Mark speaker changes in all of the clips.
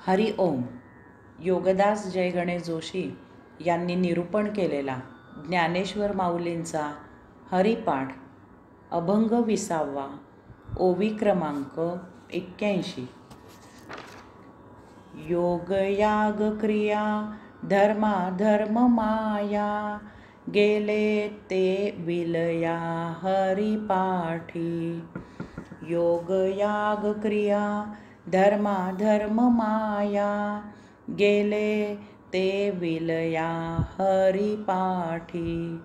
Speaker 1: हरि ओम. योगदास जय गणेश जोशी यांनी निरूपण केलेला ज्ञानेश्वर माऊलींचा हरिपाठ अभंग 20वा, ओवी क्रमांक 81. योग याग क्रिया धर्माधर्म माया, गेले ते विलया हरिपाठी. योग याग क्रिया धर्माधर्म माया, गेले ते विलया हरिपाठी.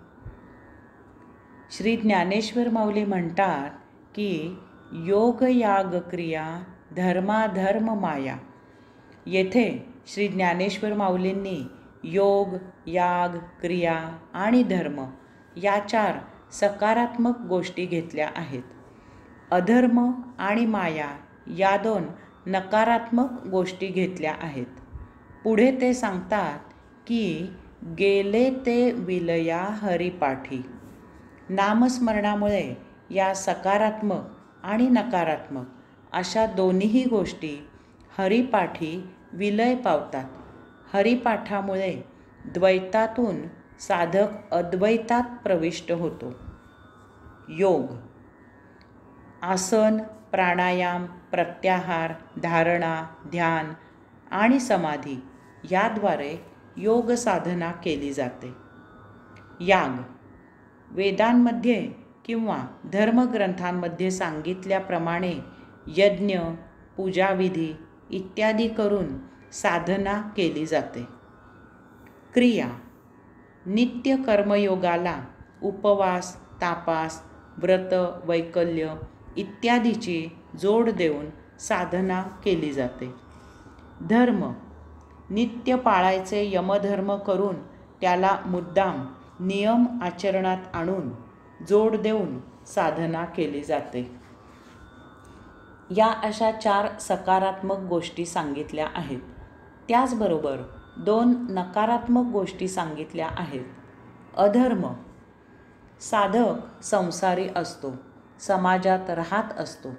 Speaker 1: श्री ज्ञानेश्वर माऊली म्हणतात की योग याग क्रिया धर्माधर्म माया. येथे श्री ज्ञानेश्वर माऊलींनी योग, याग, क्रिया आणि धर्म या 4 सकारात्मक गोष्टी घेतल्या आहेत. अधर्म आणि माया या 2 नकारात्मक गोष्टी घेतल्या आहेत. पुढे ते सांगतात की गेले ते विलया हरिपाठी. नामस्मरणामुळे या सकारात्मक आणि नकारात्मक अशा दोन्हीही गोष्टी हरिपाठी विलय पावतात. हरिपाठामुळे द्वैतातून साधक अद्वैतात प्रविष्ट होतो. योग, आसन, प्राणायाम, प्रत्याहार, धारणा, ध्यान आणि समाधी याद्वारे योग साधना केली जाते. याग, वेदांमध्ये किंवा धर्मग्रंथांमध्ये सांगितल्याप्रमाणे यज्ञ, पूजाविधी इत्यादी करून साधना केली जाते. क्रिया, नित्य कर्मयोगाला उपवास, तापास, व्रत, वैकल्य इत्यादीची जोड देऊन साधना केली जाते. धर्म, नित्य पाळायचे यमधर्म करून त्याला मुद्दाम नियम आचरणात आणून जोड देऊन साधना केली जाते. या अशा 4 सकारात्मक गोष्टी सांगितल्या आहेत. त्याचबरोबर 2 नकारात्मक गोष्टी सांगितल्या आहेत. अधर्म, साधक संसारी असतो, समाजात राहत असतो,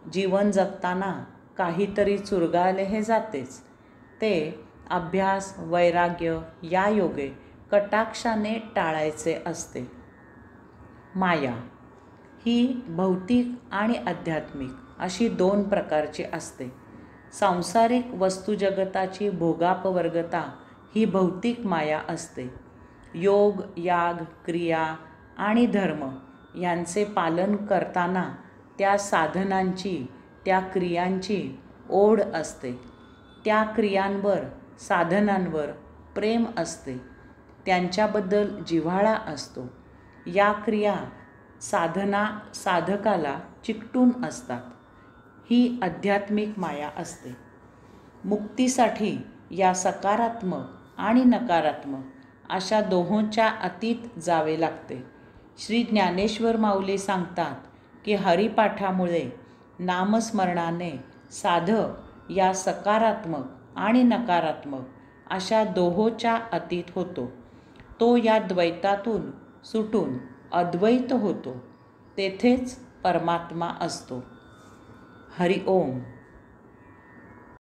Speaker 1: जीवन जगताना काहीतरी चुरगाळले हे जातेच. ते अभ्यास, वैराग्य या योगे कटाक्षाने टाळायचे असते. माया ही भौतिक आणि आध्यात्मिक अशी 2 प्रकारची असते. सांसारिक वस्तुजगताची भोगापवर्गता ही भौतिक माया असते. योग, याग, क्रिया आणि धर्म यांचे पालन करताना त्या साधनांची, त्या क्रियांची ओढ असते. त्या क्रियांवर, साधनांवर प्रेम असते, त्यांच्याबद्दल जिव्हाळा असतो. या क्रिया, साधना साधकाला चिकटून असतात. ही आध्यात्मिक माया असते. मुक्तीसाठी या सकारात्मक आणि नकारात्मक अशा दोहोंच्या अतीत जावे लागते. श्री ज्ञानेश्वर माऊली सांगतात की हरिपाठामुळे, नामस्मरणाने साधक या सकारात्मक आणि नकारात्मक अशा दोहोच्या अतीत होतो. तो या द्वैतातून सुटून अद्वैत होतो. तेथेच परमात्मा असतो. हरि ओम.